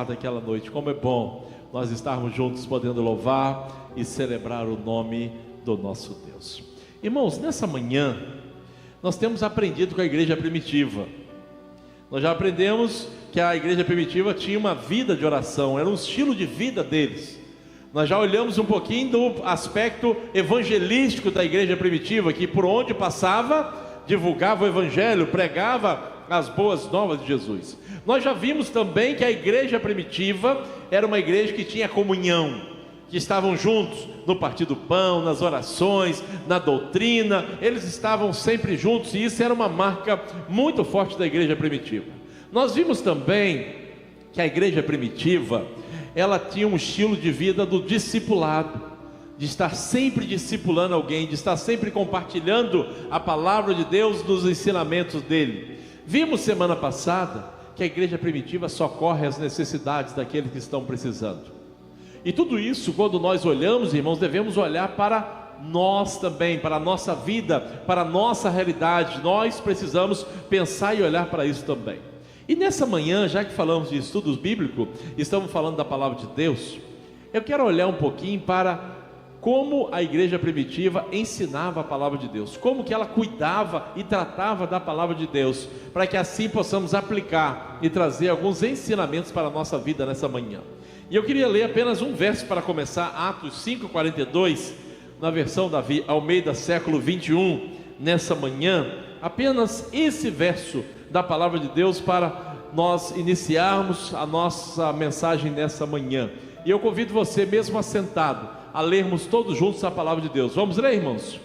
daquela noite. Como é bom nós estarmos juntos podendo louvar e celebrar o nome do nosso Deus. Irmãos, nessa manhã nós temos aprendido com a igreja primitiva. Nós já aprendemos que a igreja primitiva tinha uma vida de oração, era um estilo de vida deles. Nós já olhamos um pouquinho do aspecto evangelístico da igreja primitiva, que por onde passava, divulgava o evangelho, pregava as boas novas de Jesus. Nós já vimos também que a igreja primitiva era uma igreja que tinha comunhão, que estavam juntos no partir do pão, nas orações, na doutrina, eles estavam sempre juntos, e isso era uma marca muito forte da igreja primitiva. Nós vimos também que a igreja primitiva, ela tinha um estilo de vida do discipulado, de estar sempre discipulando alguém, de estar sempre compartilhando a palavra de Deus nos ensinamentos dele. Vimos semana passada que a igreja primitiva socorre as necessidades daqueles que estão precisando. E tudo isso, quando nós olhamos, irmãos, devemos olhar para nós também, para a nossa vida, para a nossa realidade. Nós precisamos pensar e olhar para isso também. E nessa manhã, já que falamos de estudos bíblicos, estamos falando da palavra de Deus, eu quero olhar um pouquinho para como a igreja primitiva ensinava a palavra de Deus, como que ela cuidava e tratava da palavra de Deus, para que assim possamos aplicar e trazer alguns ensinamentos para a nossa vida nessa manhã. E eu queria ler apenas um verso para começar, Atos 5:42, na versão da Almeida século 21, nessa manhã, apenas esse verso da palavra de Deus para nós iniciarmos a nossa mensagem nessa manhã. E eu convido você, mesmo assentado, a lermos todos juntos a palavra de Deus. Vamos ler, irmãos?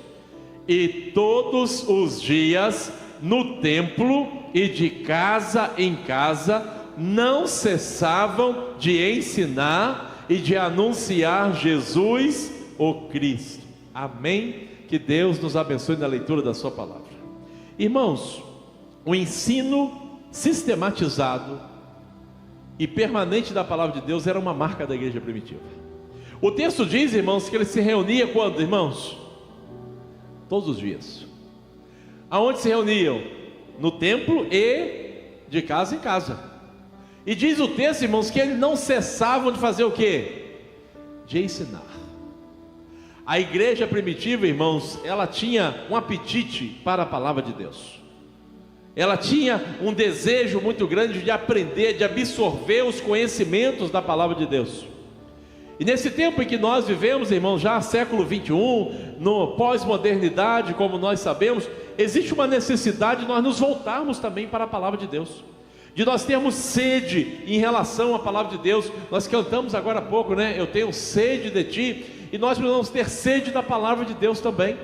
E todos os dias no templo e de casa em casa não cessavam de ensinar e de anunciar Jesus, o Cristo. Amém? Que Deus nos abençoe na leitura da sua palavra. Irmãos, o ensino sistematizado e permanente da palavra de Deus era uma marca da igreja primitiva. O texto diz, irmãos, que ele se reunia quando, irmãos? Todos os dias. Aonde se reuniam? No templo e de casa em casa. E diz o texto, irmãos, que eles não cessavam de fazer o quê? De ensinar. A igreja primitiva, irmãos, ela tinha um apetite para a palavra de Deus. Ela tinha um desejo muito grande de aprender, de absorver os conhecimentos da palavra de Deus. E nesse tempo em que nós vivemos, irmãos, já século 21, no pós-modernidade, como nós sabemos, existe uma necessidade de nós nos voltarmos também para a palavra de Deus, de nós termos sede em relação à palavra de Deus. Nós cantamos agora há pouco, né? Eu tenho sede de ti, e nós precisamos ter sede da palavra de Deus também,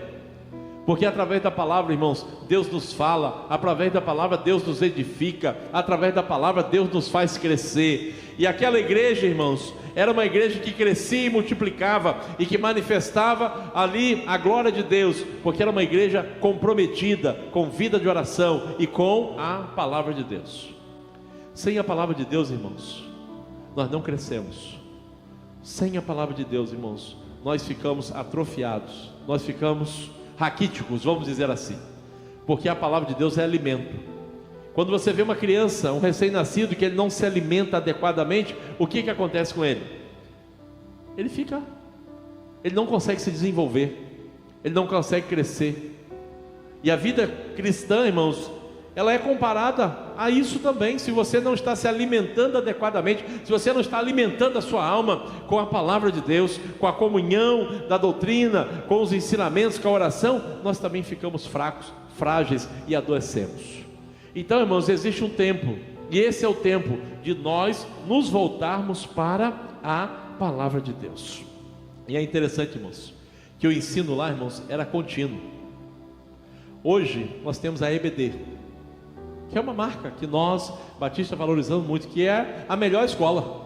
porque através da palavra, irmãos, Deus nos fala, através da palavra Deus nos edifica, através da palavra Deus nos faz crescer. E aquela igreja, irmãos, era uma igreja que crescia e multiplicava, e que manifestava ali a glória de Deus, porque era uma igreja comprometida com vida de oração e com a palavra de Deus. Sem a palavra de Deus, irmãos, nós não crescemos. Sem a palavra de Deus, irmãos, nós ficamos atrofiados, nós ficamos raquíticos, vamos dizer assim, porque a palavra de Deus é alimento. Quando você vê uma criança, um recém-nascido, que ele não se alimenta adequadamente, o que acontece com ele? Ele não consegue se desenvolver, ele não consegue crescer. E a vida cristã, irmãos, ela é comparada a isso também. Se você não está se alimentando adequadamente, se você não está alimentando a sua alma com a palavra de Deus, com a comunhão da doutrina, com os ensinamentos, com a oração, nós também ficamos fracos, frágeis e adoecemos. Então, irmãos, existe um tempo, e esse é o tempo de nós nos voltarmos para a palavra de Deus. E é interessante, irmãos, que o ensino lá, irmãos, era contínuo. Hoje nós temos a EBD, que é uma marca que nós, batistas, valorizamos muito, que é a melhor escola,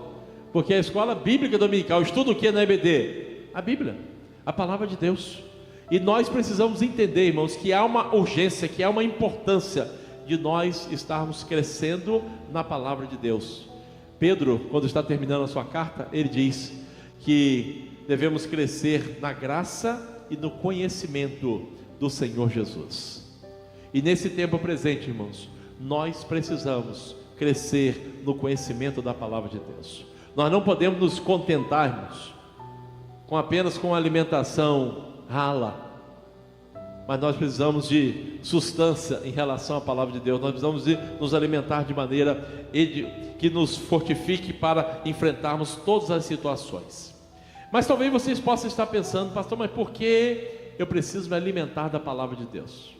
porque a escola bíblica dominical estuda o que na EBD? A Bíblia, a palavra de Deus. E nós precisamos entender, irmãos, que há uma urgência, que há uma importância de nós estarmos crescendo na palavra de Deus. Pedro, quando está terminando a sua carta, ele diz que devemos crescer na graça e no conhecimento do Senhor Jesus. E nesse tempo presente, irmãos, nós precisamos crescer no conhecimento da palavra de Deus. Nós não podemos nos contentarmos apenas com alimentação rala, mas nós precisamos de substância em relação à palavra de Deus. Nós precisamos de nos alimentar de maneira que nos fortifique para enfrentarmos todas as situações. Mas talvez vocês possam estar pensando: pastor, mas por que eu preciso me alimentar da palavra de Deus?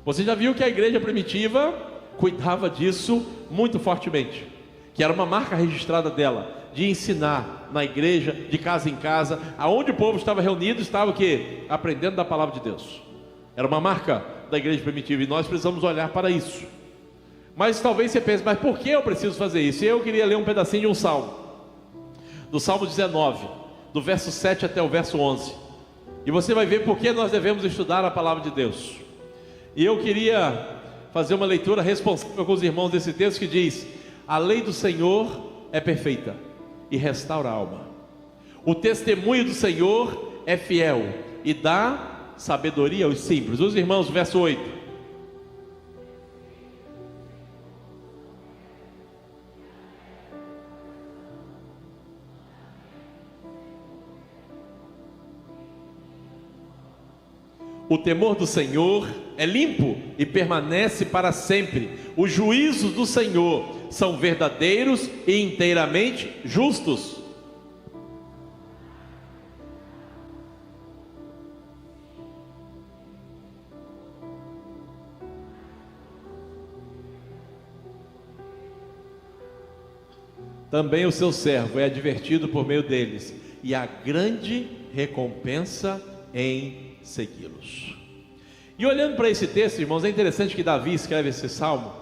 Você já viu que a igreja primitiva cuidava disso muito fortemente, que era uma marca registrada dela, de ensinar na igreja, de casa em casa, aonde o povo estava reunido, estava o quê? Aprendendo da palavra de Deus. Era uma marca da igreja primitiva, e nós precisamos olhar para isso. Mas talvez você pense: mas por que eu preciso fazer isso? E eu queria ler um pedacinho de um salmo, do Salmo 19, do verso 7 até o verso 11, e você vai ver por que nós devemos estudar a palavra de Deus. E eu queria fazer uma leitura responsável com os irmãos desse texto, que diz: a lei do Senhor é perfeita e restaura a alma. O testemunho do Senhor é fiel e dá sabedoria aos simples. Os irmãos, verso 8: o temor do Senhor é limpo e permanece para sempre. Os juízos do Senhor são verdadeiros e inteiramente justos. Também o seu servo é advertido por meio deles, e há grande recompensa em segui-los. E olhando para esse texto, irmãos, é interessante que Davi escreve esse salmo,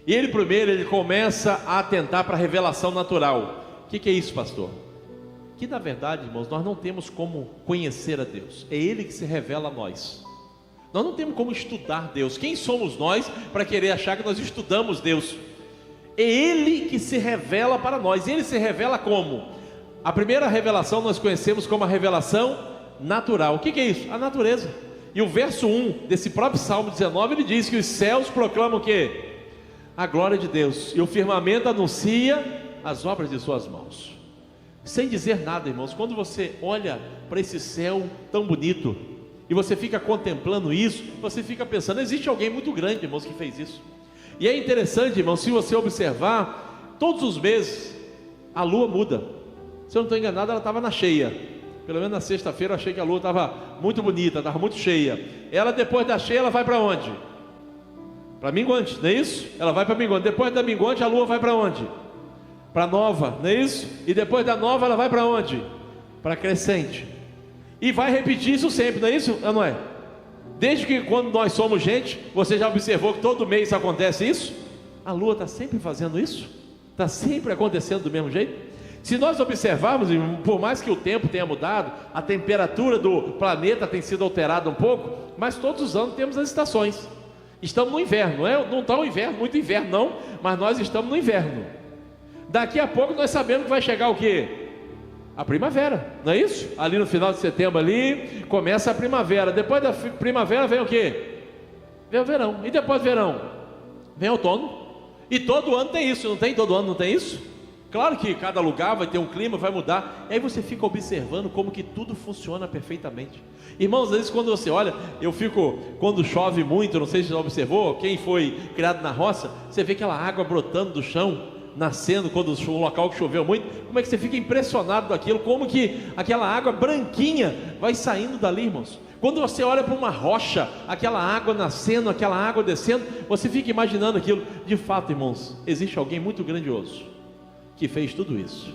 e ele primeiro começa a atentar para a revelação natural. O que é isso, pastor? Que na verdade, irmãos, nós não temos como conhecer a Deus, é Ele que se revela a nós. Nós não temos como estudar Deus. Quem somos nós para querer achar que nós estudamos Deus? É Ele que se revela para nós. E Ele se revela como? A primeira revelação nós conhecemos como a revelação natural. O que é isso? A natureza. E o verso 1 desse próprio Salmo 19, ele diz que os céus proclamam o quê? A glória de Deus, e o firmamento anuncia as obras de suas mãos. Sem dizer nada, irmãos, quando você olha para esse céu tão bonito, e você fica contemplando isso, você fica pensando: existe alguém muito grande, irmãos, que fez isso. E é interessante, irmãos, se você observar, todos os meses a lua muda. Se eu não estou enganado, ela estava na cheia. Pelo menos na sexta-feira eu achei que a lua estava muito bonita, estava muito cheia. Ela, depois da cheia, ela vai para onde? Para minguante, não é isso? Ela vai para minguante. Depois da minguante, a lua vai para onde? Para nova, não é isso? E depois da nova, ela vai para onde? Para crescente. E vai repetir isso sempre, não é isso? Não é? Desde que quando nós somos gente, você já observou que todo mês acontece isso? A lua está sempre fazendo isso? Está sempre acontecendo do mesmo jeito? Se nós observarmos, por mais que o tempo tenha mudado, a temperatura do planeta tem sido alterada um pouco, mas todos os anos temos as estações. Estamos no inverno, não está o inverno, muito inverno não, mas nós estamos no inverno. Daqui a pouco nós sabemos que vai chegar o quê? A primavera, não é isso? Ali no final de setembro ali, começa a primavera. Depois da primavera vem o quê? Vem o verão. E depois do verão? Vem o outono. E todo ano tem isso, não tem? Todo ano não tem isso? Claro que cada lugar vai ter um clima, vai mudar. E aí você fica observando como que tudo funciona perfeitamente. Irmãos, às vezes quando você olha, quando chove muito, não sei se você já observou, quem foi criado na roça, você vê aquela água brotando do chão, nascendo, quando um local que choveu muito, como é que você fica impressionado daquilo, como que aquela água branquinha vai saindo dali, irmãos. Quando você olha para uma rocha, aquela água nascendo, aquela água descendo, você fica imaginando aquilo. De fato, irmãos, existe alguém muito grandioso que fez tudo isso.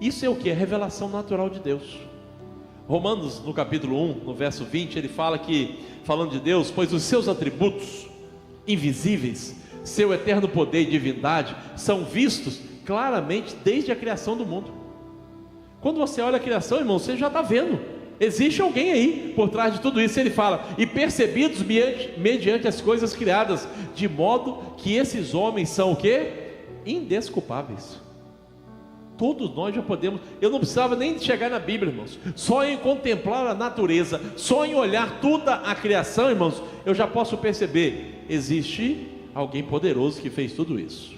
Isso é o que? É revelação natural de Deus. Romanos, no capítulo 1, no verso 20, ele fala que, falando de Deus: pois os seus atributos invisíveis, seu eterno poder e divindade, são vistos claramente desde a criação do mundo. Quando você olha a criação, irmão, você já está vendo, existe alguém aí por trás de tudo isso. Ele fala: e percebidos mediante as coisas criadas, de modo que esses homens são o quê? Indesculpáveis. Todos nós já podemos. Eu não precisava nem chegar na Bíblia, irmãos. Só em contemplar a natureza, só em olhar toda a criação, irmãos, eu já posso perceber: existe alguém poderoso que fez tudo isso.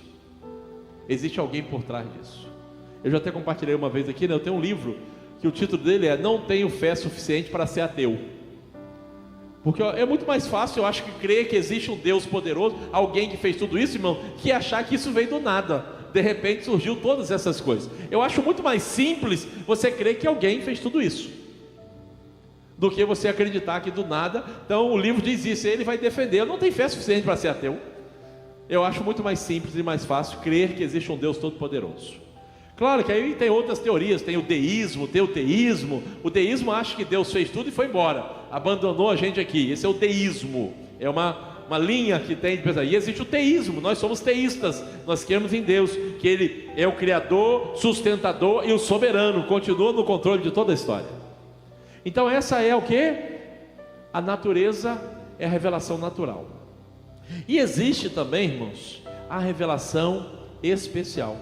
Existe alguém por trás disso. Eu já até compartilhei uma vez aqui, né? Eu tenho um livro que o título dele é Não Tenho Fé Suficiente para Ser Ateu. Porque é muito mais fácil, eu acho, que crer que existe um Deus poderoso, alguém que fez tudo isso, irmão, que achar que isso veio do nada. De repente surgiu todas essas coisas. Eu acho muito mais simples você crer que alguém fez tudo isso, do que você acreditar que do nada. Então o livro diz isso, ele vai defender. Eu não tenho fé suficiente para ser ateu. Eu acho muito mais simples e mais fácil crer que existe um Deus todo-poderoso. Claro que aí tem outras teorias, tem o deísmo, tem o teísmo. O deísmo acha que Deus fez tudo e foi embora, abandonou a gente aqui. Esse é o deísmo, é uma linha que tem de pensar. E existe o teísmo, nós somos teístas, nós cremos em Deus, que Ele é o Criador, sustentador e o soberano, continua no controle de toda a história. Então essa é o que? A natureza, é a revelação natural. E existe também, irmãos, a revelação especial,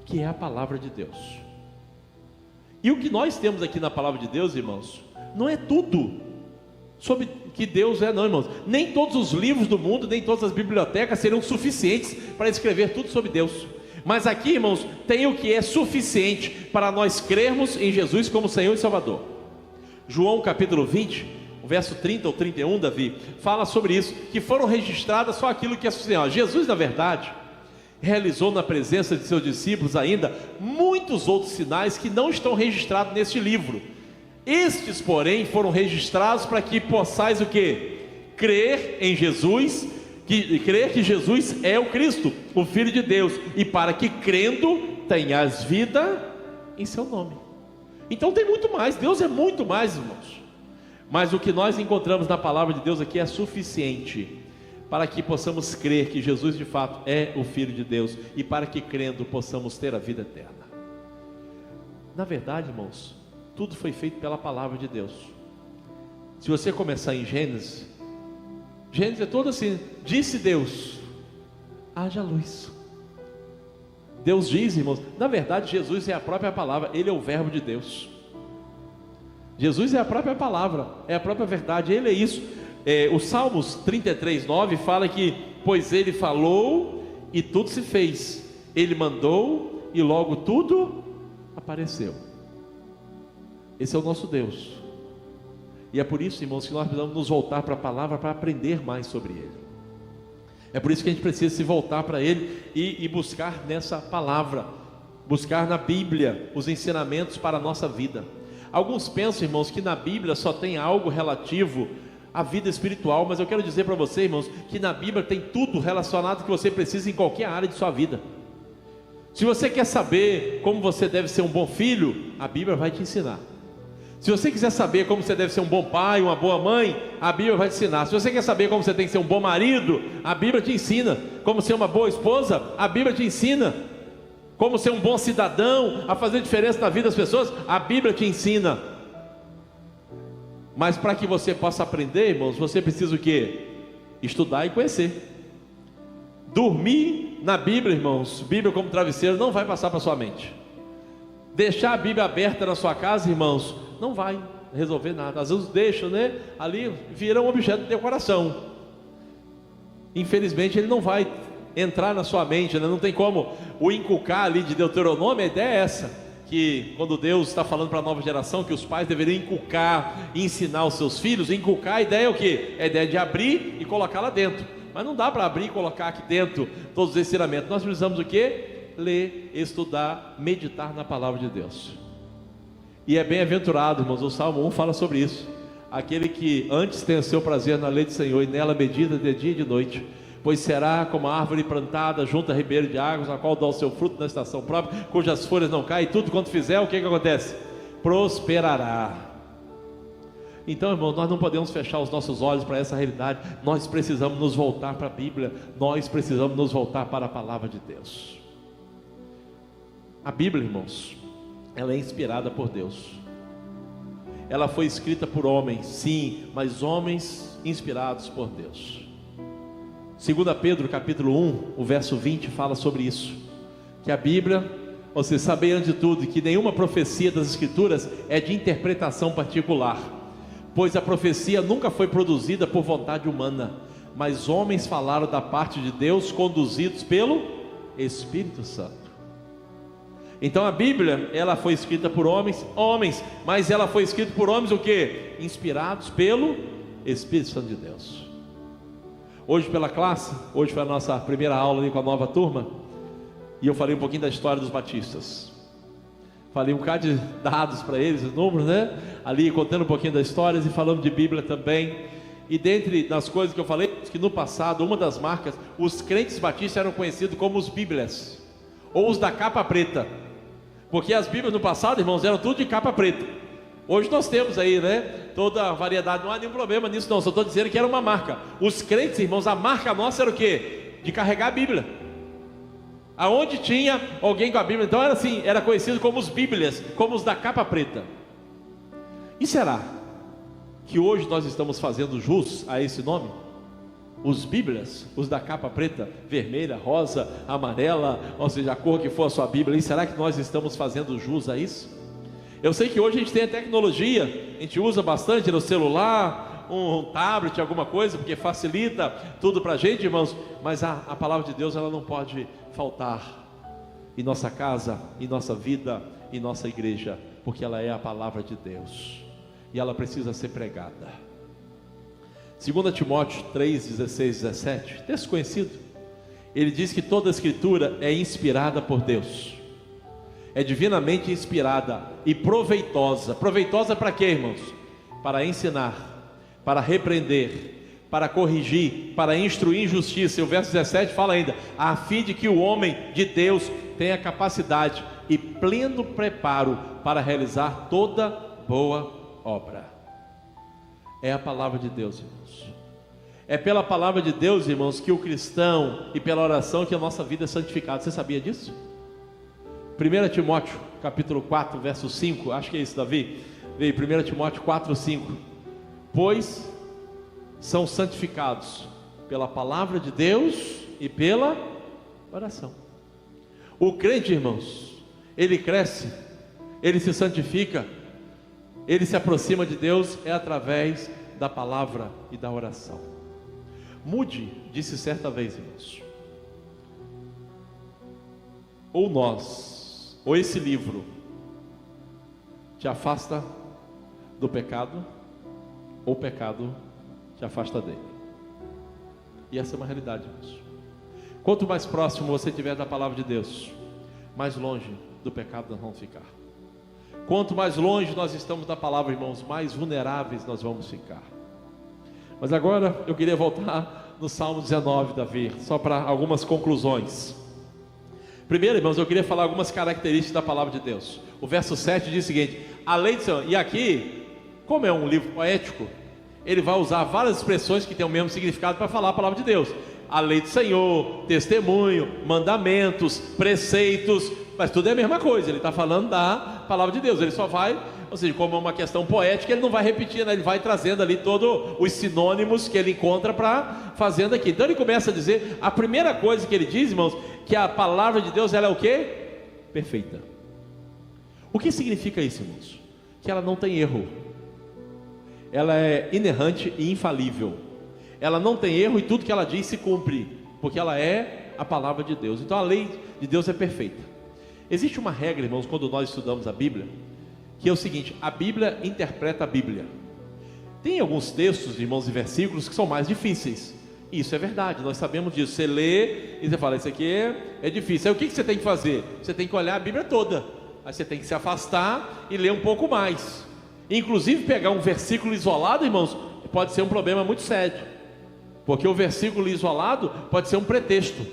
que é a palavra de Deus. E o que nós temos aqui na palavra de Deus, irmãos, não é tudo sobre que Deus é, não, irmãos. Nem todos os livros do mundo, nem todas as bibliotecas serão suficientes para escrever tudo sobre Deus. Mas aqui, irmãos, tem o que é suficiente para nós crermos em Jesus como Senhor e Salvador. João capítulo 20, o verso 30 ou 31, Davi, fala sobre isso, que foram registradas só aquilo que é suficiente. Jesus, na verdade, realizou na presença de seus discípulos ainda muitos outros sinais que não estão registrados neste livro. Estes, porém, foram registrados para que possais o quê? Crer em Jesus, crer que Jesus é o Cristo, o Filho de Deus, e para que crendo tenhas vida em seu nome. Então tem muito mais, Deus é muito mais, irmãos. Mas o que nós encontramos na palavra de Deus aqui é suficiente para que possamos crer que Jesus de fato é o Filho de Deus, e para que crendo possamos ter a vida eterna. Na verdade, irmãos, tudo foi feito pela palavra de Deus. Se você começar em Gênesis é todo assim: disse Deus, haja luz. Deus diz, irmãos, na verdade Jesus é a própria palavra, Ele é o verbo de Deus. Jesus é a própria palavra, é a própria verdade, Ele é isso. O Salmos 33:9 fala que, pois Ele falou e tudo se fez, Ele mandou e logo tudo apareceu. Esse é o nosso Deus. E é por isso, irmãos, que nós precisamos nos voltar para a palavra para aprender mais sobre Ele. É por isso que a gente precisa se voltar para Ele e buscar nessa palavra, buscar na Bíblia os ensinamentos para a nossa vida. Alguns pensam, irmãos, que na Bíblia só tem algo relativo à vida espiritual, mas eu quero dizer para você, irmãos, que na Bíblia tem tudo relacionado que você precisa em qualquer área de sua vida. Se você quer saber como você deve ser um bom filho, a Bíblia vai te ensinar. Se você quiser saber como você deve ser um bom pai, uma boa mãe, a Bíblia vai te ensinar. Se você quer saber como você tem que ser um bom marido, a Bíblia te ensina. Como ser uma boa esposa, a Bíblia te ensina. Como ser um bom cidadão, a fazer diferença na vida das pessoas, a Bíblia te ensina. Mas para que você possa aprender, irmãos, você precisa o quê? Estudar e conhecer. Dormir na Bíblia, irmãos, Bíblia como travesseiro, não vai passar para sua mente. Deixar a Bíblia aberta na sua casa, irmãos, não vai resolver nada. Às vezes deixam, né? Ali vira um objeto de decoração. Infelizmente ele não vai entrar na sua mente, né? Não tem como o inculcar ali de Deuteronômio. A ideia é essa, que quando Deus está falando para a nova geração que os pais deveriam inculcar e ensinar os seus filhos, inculcar, a ideia é o quê? É a ideia de abrir e colocar lá dentro. Mas não dá para abrir e colocar aqui dentro todos os ensinamentos. Nós precisamos o quê? Ler, estudar, meditar na palavra de Deus. E é bem-aventurado, irmãos, o Salmo 1 fala sobre isso: aquele que antes tem o seu prazer na lei do Senhor, e nela medita de dia e de noite, pois será como a árvore plantada junto a ribeiro de águas, a qual dá o seu fruto na estação própria, cujas folhas não caem, e tudo quanto fizer, o que acontece? Prosperará. Então, irmãos, nós não podemos fechar os nossos olhos para essa realidade. Nós precisamos nos voltar para a Bíblia, nós precisamos nos voltar para a palavra de Deus. A Bíblia, irmãos, ela é inspirada por Deus. Ela foi escrita por homens, sim, mas homens inspirados por Deus. 2 Pedro capítulo 1, o verso 20 fala sobre isso, que a Bíblia, você sabe antes de tudo que nenhuma profecia das Escrituras é de interpretação particular, pois a profecia nunca foi produzida por vontade humana, mas homens falaram da parte de Deus, conduzidos pelo Espírito Santo. Então a Bíblia, ela foi escrita por homens, mas ela foi escrita por homens o quê? Inspirados pelo Espírito Santo de Deus. Hoje pela classe, hoje foi a nossa primeira aula ali com a nova turma, e eu falei um pouquinho da história dos batistas. Falei um bocado de dados para eles, números, né? Ali contando um pouquinho das histórias e falando de Bíblia também. E dentre das coisas que eu falei, que no passado, uma das marcas, os crentes batistas eram conhecidos como os Bíblias, ou os da capa preta. Porque as Bíblias no passado, irmãos, eram tudo de capa preta. Hoje nós temos aí, né, toda a variedade, não há nenhum problema nisso não, só estou dizendo que era uma marca. Os crentes, irmãos, a marca nossa era o quê? De carregar a Bíblia. Aonde tinha alguém com a Bíblia, então era assim, era conhecido como os Bíblias, como os da capa preta. E será que hoje nós estamos fazendo jus a esse nome? Os Bíblias, os da capa preta, vermelha, rosa, amarela, ou seja, a cor que for a sua Bíblia, e será que nós estamos fazendo jus a isso? Eu sei que hoje a gente tem a tecnologia, a gente usa bastante no celular, um tablet, alguma coisa, porque facilita tudo para a gente, irmãos, mas a palavra de Deus, ela não pode faltar em nossa casa, em nossa vida, em nossa igreja, porque ela é a palavra de Deus, e ela precisa ser pregada. 2 Timóteo 3, 16, 17, texto conhecido, ele diz que toda a escritura é inspirada por Deus, é divinamente inspirada e proveitosa. Proveitosa para quê, irmãos? Para ensinar, para repreender, para corrigir, para instruir em justiça. E o verso 17 fala ainda, a fim de que o homem de Deus tenha capacidade e pleno preparo para realizar toda boa obra. É a palavra de Deus, irmãos. É pela palavra de Deus, irmãos, que o cristão, e pela oração, que a nossa vida é santificada. Você sabia disso? 1 Timóteo, capítulo 4, verso 5, acho que é isso, Davi. Veio 1 Timóteo 4, 5. Pois são santificados pela palavra de Deus e pela oração. O crente, irmãos, ele cresce, ele se santifica, ele se aproxima de Deus, é através da palavra e da oração. Moody disse certa vez, irmãos, ou nós, ou esse livro te afasta do pecado, ou o pecado te afasta dele. E essa é uma realidade, irmãos. Quanto mais próximo você estiver da palavra de Deus, mais longe do pecado nós vamos ficar. Quanto mais longe nós estamos da palavra, irmãos, mais vulneráveis nós vamos ficar. Mas agora eu queria voltar no Salmo 19, Davi, só para algumas conclusões. Primeiro, irmãos, eu queria falar algumas características da palavra de Deus. O verso 7 diz o seguinte: a lei do Senhor, e aqui, como é um livro poético, ele vai usar várias expressões que têm o mesmo significado para falar a palavra de Deus. A lei do Senhor, testemunho, mandamentos, preceitos, mas tudo é a mesma coisa, ele está falando da palavra de Deus. Ele só vai, ou seja, como é uma questão poética, ele não vai repetir, né? Ele vai trazendo ali todos os sinônimos que ele encontra para fazendo aqui. Então ele começa a dizer, a primeira coisa que ele diz, irmãos, que a palavra de Deus, ela é o quê? Perfeita. O que significa isso, irmãos? Que ela não tem erro, ela é inerrante e infalível, ela não tem erro e tudo que ela diz se cumpre, porque ela é a palavra de Deus. Então a lei de Deus é perfeita. Existe uma regra, irmãos, quando nós estudamos a Bíblia, que é o seguinte: a Bíblia interpreta a Bíblia. Tem alguns textos, irmãos, e versículos que são mais difíceis. Isso é verdade, nós sabemos disso. Você lê e você fala, isso aqui é difícil. Aí o que você tem que fazer? Você tem que olhar a Bíblia toda. Aí você tem que se afastar e ler um pouco mais. Inclusive pegar um versículo isolado, irmãos, pode ser um problema muito sério, porque o versículo isolado pode ser um pretexto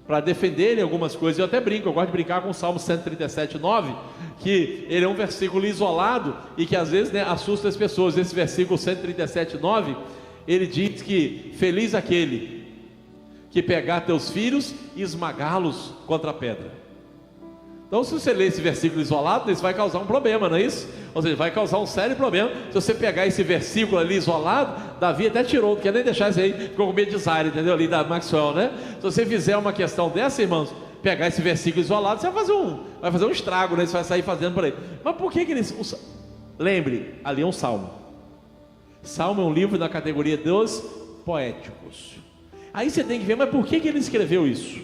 para defenderem algumas coisas. Eu até brinco, eu gosto de brincar com o Salmo 137, 9, que ele é um versículo isolado e que às vezes, né, assusta as pessoas. Esse versículo 137, 9, ele diz que feliz aquele que pegar teus filhos e esmagá-los contra a pedra. Então, se você ler esse versículo isolado, isso vai causar um problema, não é isso? Ou seja, vai causar um sério problema. Se você pegar esse versículo ali isolado, Davi até tirou, não quer nem deixar isso aí, ficou com medo de Zaire, entendeu? Ali da Maxwell, né? Se você fizer uma questão dessa, irmãos, pegar esse versículo isolado, você vai fazer um estrago, né? Você vai sair fazendo por aí. Mas por que ele... Lembre, ali é um salmo. Salmo é um livro da categoria dos poéticos. Aí você tem que ver, mas por que ele escreveu isso?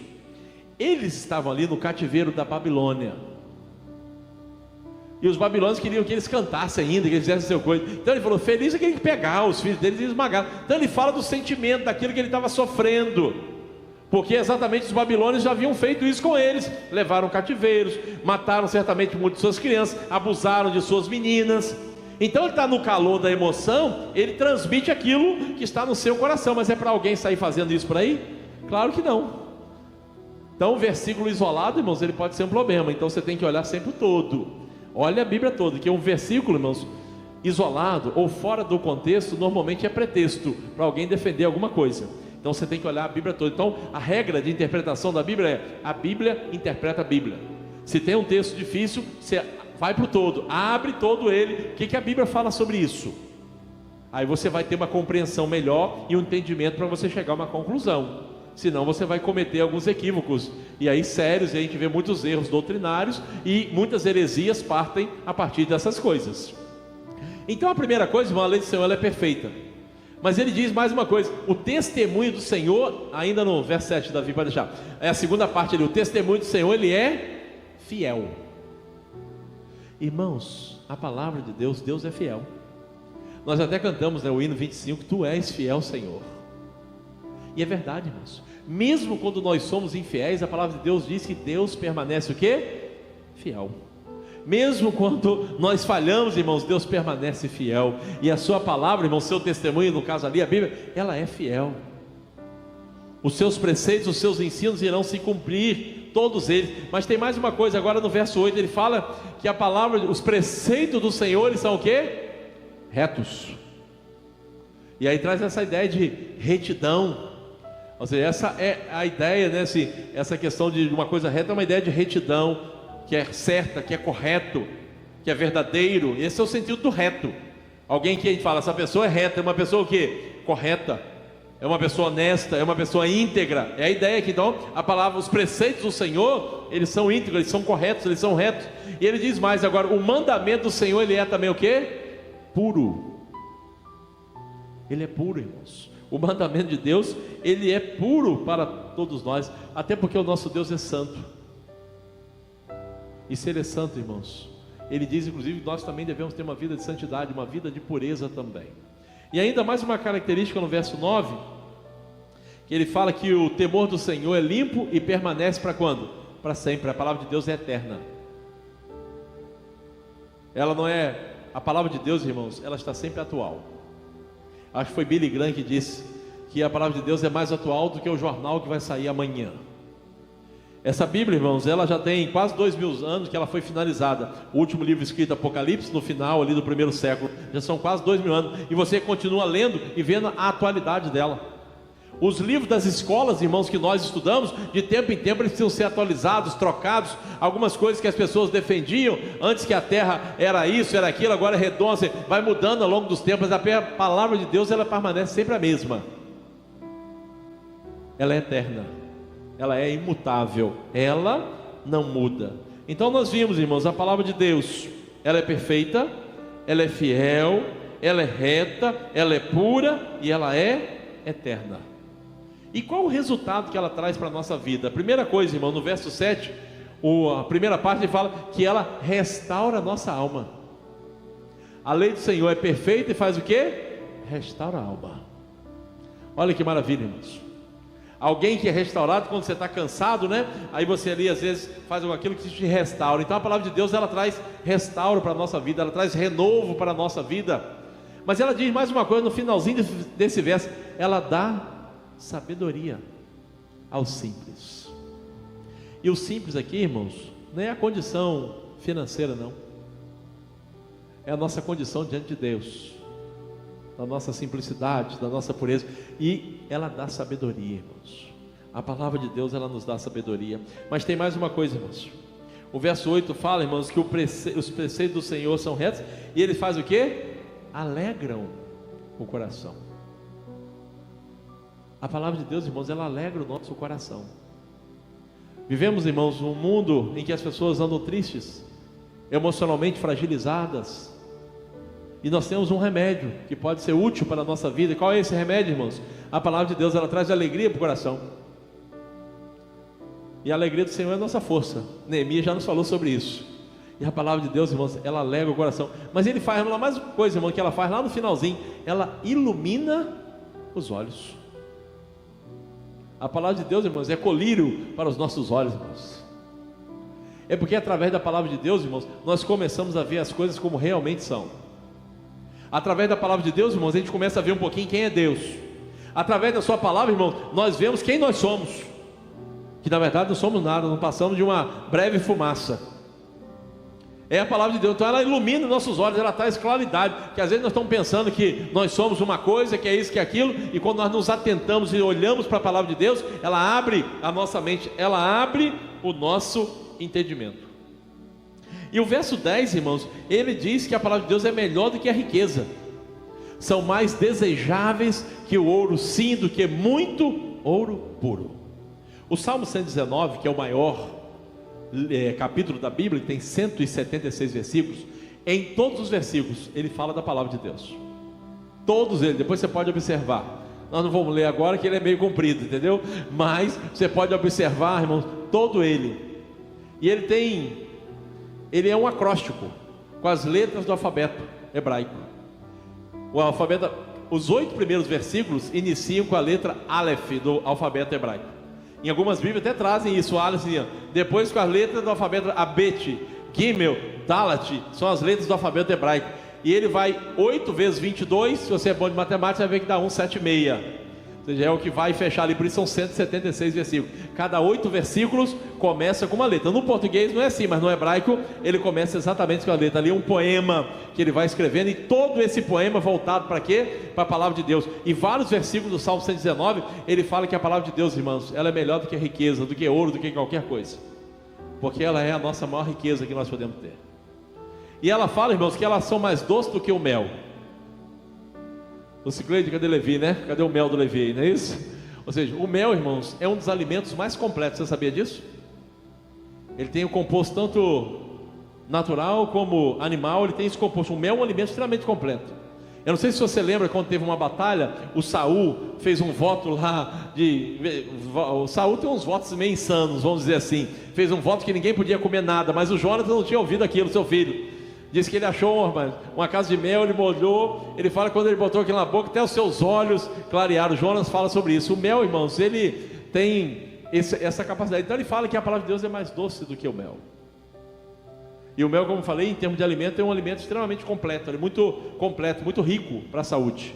Eles estavam ali no cativeiro da Babilônia, e os babilônios queriam que eles cantassem ainda, que eles fizessem seu coisa. Então ele falou, feliz é aquele que pegar os filhos deles e esmagar. Então ele fala do sentimento, daquilo que ele estava sofrendo, porque exatamente os babilônios já haviam feito isso com eles. Levaram cativeiros, mataram certamente muitas de suas crianças, abusaram de suas meninas. Então ele está no calor da emoção, ele transmite aquilo que está no seu coração. Mas é para alguém sair fazendo isso por aí? Claro que não. Então o versículo isolado, irmãos, ele pode ser um problema. Então você tem que olhar sempre o todo. Olha a Bíblia toda, que um versículo, irmãos, isolado ou fora do contexto, normalmente é pretexto para alguém defender alguma coisa. Então você tem que olhar a Bíblia toda. Então a regra de interpretação da Bíblia é: a Bíblia interpreta a Bíblia. Se tem um texto difícil, você vai para o todo, abre todo ele. O que a Bíblia fala sobre isso? Aí você vai ter uma compreensão melhor e um entendimento para você chegar a uma conclusão. Senão você vai cometer alguns equívocos, e aí sérios, e a gente vê muitos erros doutrinários, e muitas heresias partem a partir dessas coisas. Então a primeira coisa, irmão, a lei do Senhor ela é perfeita. Mas ele diz mais uma coisa: o testemunho do Senhor, ainda no verso 7, Davi vai deixar, é a segunda parte ali, o testemunho do Senhor, ele é fiel. Irmãos, a palavra de Deus, Deus é fiel. Nós até cantamos, né, o hino 25, tu és fiel, Senhor. E é verdade, irmãos. Mesmo quando nós somos infiéis, a palavra de Deus diz que Deus permanece o quê? Fiel. Mesmo quando nós falhamos, irmãos, Deus permanece fiel. E a sua palavra, irmão, seu testemunho, no caso ali, a Bíblia, ela é fiel. Os seus preceitos, os seus ensinos irão se cumprir, todos eles. Mas tem mais uma coisa, agora no verso 8, ele fala que a palavra, os preceitos do Senhor, eles são o quê? Retos. E aí traz essa ideia de retidão. Ou seja, essa é a ideia, né? Essa questão de uma coisa reta é uma ideia de retidão, que é certa, que é correto, que é verdadeiro. Esse é o sentido do reto. Alguém que a gente fala, essa pessoa é reta, é uma pessoa o quê? Correta, é uma pessoa honesta, é uma pessoa íntegra. É a ideia que então a palavra, os preceitos do Senhor, eles são íntegros, eles são corretos, eles são retos. E ele diz mais agora, o mandamento do Senhor, ele é também o quê? Puro. Ele é puro, irmãos. O mandamento de Deus, ele é puro para todos nós, até porque o nosso Deus é santo. E se ele é santo, irmãos, ele diz inclusive que nós também devemos ter uma vida de santidade, uma vida de pureza também. E ainda mais uma característica no verso 9, que ele fala que o temor do Senhor é limpo e permanece para quando? Para sempre. A palavra de Deus é eterna. Ela não é, a palavra de Deus, irmãos, ela está sempre atual. Acho que foi Billy Graham que disse que a palavra de Deus é mais atual do que o jornal que vai sair amanhã. Essa Bíblia, irmãos, ela já tem quase 2000 anos que ela foi finalizada. O último livro escrito, Apocalipse, no final ali do primeiro século, já são quase 2000 anos, e você continua lendo e vendo a atualidade dela. Os livros das escolas, irmãos, que nós estudamos, de tempo em tempo eles precisam ser atualizados, trocados. Algumas coisas que as pessoas defendiam antes, que a terra era isso, era aquilo, agora é redonda, vai mudando ao longo dos tempos. A palavra de Deus, ela permanece sempre a mesma. Ela é eterna, ela é imutável, ela não muda. Então nós vimos, irmãos, a palavra de Deus, ela é perfeita, ela é fiel, ela é reta, ela é pura e ela é eterna. E qual o resultado que ela traz para a nossa vida? A primeira coisa, irmão, no verso 7, a primeira parte ele fala que ela restaura a nossa alma. A lei do Senhor é perfeita e faz o quê? Restaura a alma. Olha que maravilha, irmãos. Alguém que é restaurado quando você está cansado, né? Aí você ali às vezes faz aquilo que te restaura. Então a palavra de Deus, ela traz restauro para a nossa vida, ela traz renovo para a nossa vida. Mas ela diz mais uma coisa no finalzinho desse verso: ela dá sabedoria aos simples. E o simples aqui, irmãos, não é a condição financeira, não. É a nossa condição diante de Deus, da nossa simplicidade, da nossa pureza. E ela dá sabedoria, irmãos. A palavra de Deus, ela nos dá sabedoria. Mas tem mais uma coisa, irmãos. O verso 8 fala, irmãos, que os preceitos do Senhor são retos. E ele faz o quê? Alegram o coração. A palavra de Deus, irmãos, ela alegra o nosso coração. Vivemos, irmãos, num mundo em que as pessoas andam tristes, emocionalmente fragilizadas. E nós temos um remédio que pode ser útil para a nossa vida. Qual é esse remédio, irmãos? A palavra de Deus, ela traz alegria para o coração. E a alegria do Senhor é a nossa força. Neemias já nos falou sobre isso. E a palavra de Deus, irmãos, ela alegra o coração. Mas ele faz mais uma coisa, irmão, que ela faz lá no finalzinho. Ela ilumina os olhos. A palavra de Deus, irmãos, é colírio para os nossos olhos, irmãos. É porque através da palavra de Deus, irmãos, nós começamos a ver as coisas como realmente são. Através da palavra de Deus, irmãos, a gente começa a ver um pouquinho quem é Deus. Através da sua palavra, irmãos, nós vemos quem nós somos. Que na verdade não somos nada, não passamos de uma breve fumaça. É a palavra de Deus, então ela ilumina nossos olhos, ela traz claridade. Que às vezes nós estamos pensando que nós somos uma coisa, que é isso, que é aquilo. E quando nós nos atentamos e olhamos para a palavra de Deus, ela abre a nossa mente, ela abre o nosso entendimento. E o verso 10, irmãos, ele diz que a palavra de Deus é melhor do que a riqueza. São mais desejáveis que o ouro, sim, do que muito ouro puro. O Salmo 119, que é o maior capítulo da Bíblia, que tem 176 versículos, em todos os versículos ele fala da palavra de Deus. Todos eles, depois você pode observar. Nós não vamos ler agora que ele é meio comprido, entendeu? Mas você pode observar, irmãos, todo ele. E ele é um acróstico com as letras do alfabeto hebraico. O alfabeto, os 8 primeiros versículos iniciam com a letra Aleph do alfabeto hebraico. Em algumas Bíblias até trazem isso, Aleph, depois com as letras do alfabeto Abet, Gimel, Dalet, são as letras do alfabeto hebraico. E ele vai 8 vezes 22, se você é bom de matemática, você vai ver que dá 176. Ou seja, é o que vai fechar ali, por isso são 176 versículos. Cada 8 versículos começa com uma letra. No português não é assim, mas no hebraico ele começa exatamente com a letra. Ali é um poema que ele vai escrevendo, e todo esse poema voltado para quê? Para a palavra de Deus. E vários versículos do Salmo 119, ele fala que a palavra de Deus, irmãos, ela é melhor do que riqueza, do que ouro, do que qualquer coisa. Porque ela é a nossa maior riqueza que nós podemos ter. E ela fala, irmãos, que elas são mais doces do que o mel. O Cicleide, cadê Levi, né? Cadê o mel do Levi aí, não é isso? Ou seja, o mel, irmãos, é um dos alimentos mais completos. Você sabia disso? Ele tem o composto tanto natural como animal, ele tem esse composto. O mel é um alimento extremamente completo. Eu não sei se você lembra quando teve uma batalha, o Saul fez um voto lá o Saul tem uns votos meio insanos, vamos dizer assim. Fez um voto que ninguém podia comer nada, mas o Jonas não tinha ouvido aquilo, seu filho. Diz que ele achou uma casa de mel, ele molhou. Ele fala que quando ele botou aquilo na boca, até os seus olhos clarearam. Jonas fala sobre isso. O mel, irmãos, ele tem essa capacidade. Então ele fala que a palavra de Deus é mais doce do que o mel. E o mel, como eu falei, em termos de alimento, é um alimento extremamente completo. Ele é muito completo, muito rico para a saúde.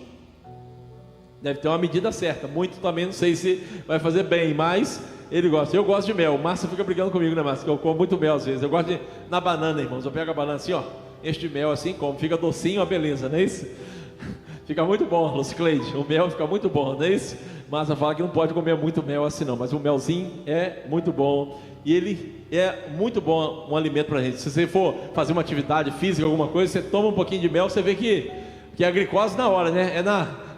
Deve ter uma medida certa. Muito também, não sei se vai fazer bem, mas ele gosta. Eu gosto de mel. O Márcio fica brigando comigo, né, Márcio? Que eu como muito mel às vezes. Eu gosto na banana, irmãos. Eu pego a banana assim, ó. Este mel assim, como fica docinho, a beleza, não é isso? Fica muito bom, Lucicleide, o mel fica muito bom, não é isso? Mas fala que não pode comer muito mel assim não, mas o melzinho é muito bom. E ele é muito bom, um alimento para a gente. Se você for fazer uma atividade física, alguma coisa, você toma um pouquinho de mel, você vê que é a glicose na hora, né?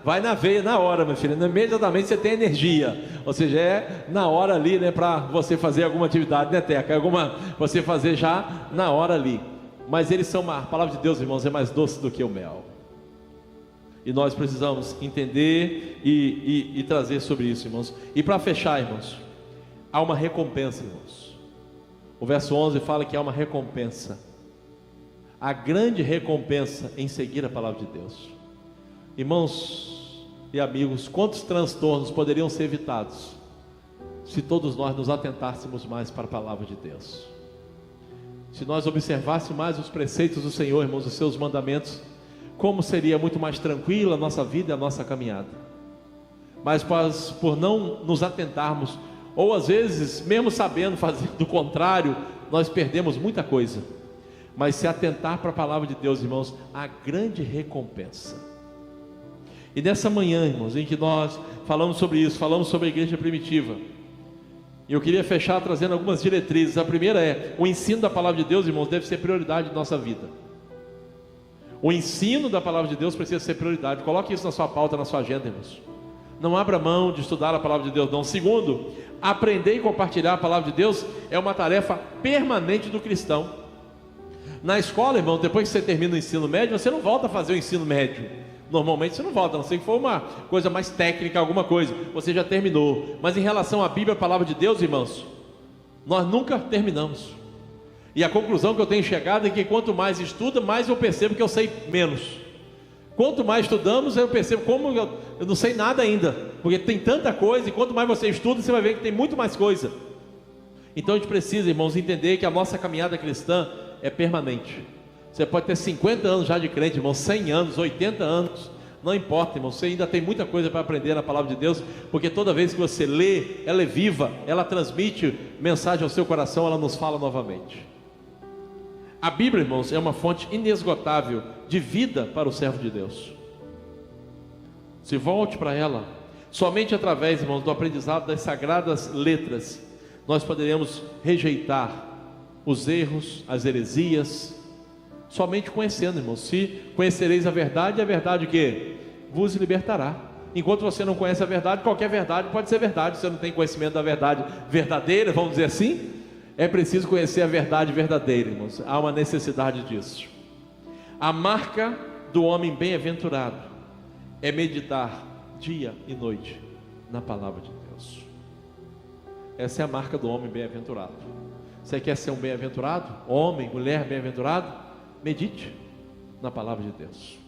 Vai na veia na hora, meu filho. Imediatamente você tem energia. Ou seja, é na hora ali, né? Para você fazer alguma atividade, né, Teca? Você fazer já na hora ali. Mas eles são, a palavra de Deus, irmãos, é mais doce do que o mel. E nós precisamos entender e trazer sobre isso, irmãos. E para fechar, irmãos, há uma recompensa, irmãos. O verso 11 fala que há uma recompensa. A grande recompensa em seguir a palavra de Deus. Irmãos e amigos, quantos transtornos poderiam ser evitados se todos nós nos atentássemos mais para a palavra de Deus? Se nós observássemos mais os preceitos do Senhor, irmãos, os seus mandamentos, como seria muito mais tranquila a nossa vida e a nossa caminhada. Mas por não nos atentarmos, ou às vezes, mesmo sabendo fazer do contrário, nós perdemos muita coisa. Mas se atentar para a palavra de Deus, irmãos, há grande recompensa. E nessa manhã, irmãos, em que nós falamos sobre isso, falamos sobre a igreja primitiva, e eu queria fechar trazendo algumas diretrizes. A primeira é, o ensino da palavra de Deus, irmãos, deve ser prioridade de nossa vida. O ensino da palavra de Deus precisa ser prioridade. Coloque isso na sua pauta, na sua agenda, irmãos. Não abra mão de estudar a palavra de Deus, não. Segundo, aprender e compartilhar a palavra de Deus é uma tarefa permanente do cristão. Na escola, irmão, depois que você termina o ensino médio, você não volta a fazer o ensino médio. Normalmente você não volta, a não ser que for uma coisa mais técnica, alguma coisa. Você já terminou. Mas em relação à Bíblia, a palavra de Deus, irmãos, nós nunca terminamos. E a conclusão que eu tenho chegado é que quanto mais estuda, mais eu percebo que eu sei menos. Quanto mais estudamos, eu percebo como eu não sei nada ainda. Porque tem tanta coisa, e quanto mais você estuda, você vai ver que tem muito mais coisa. Então a gente precisa, irmãos, entender que a nossa caminhada cristã é permanente. Você pode ter 50 anos já de crente, irmão, 100 anos, 80 anos, não importa, irmão, você ainda tem muita coisa para aprender na palavra de Deus, porque toda vez que você lê, ela é viva, ela transmite mensagem ao seu coração, ela nos fala novamente. A Bíblia, irmãos, é uma fonte inesgotável de vida para o servo de Deus. Se volte para ela. Somente através, irmãos, do aprendizado das sagradas letras, nós poderemos rejeitar os erros, as heresias, somente conhecendo, irmãos. Se conhecereis a verdade o que? Vos libertará. Enquanto você não conhece a verdade, qualquer verdade pode ser verdade. Você não tem conhecimento da verdade verdadeira, vamos dizer assim. É preciso conhecer a verdade verdadeira, irmãos. Há uma necessidade disso. A marca do homem bem-aventurado é meditar dia e noite na palavra de Deus. Essa é a marca do homem bem-aventurado. Você quer ser um bem-aventurado? Homem, mulher bem-aventurado? Medite na palavra de Deus.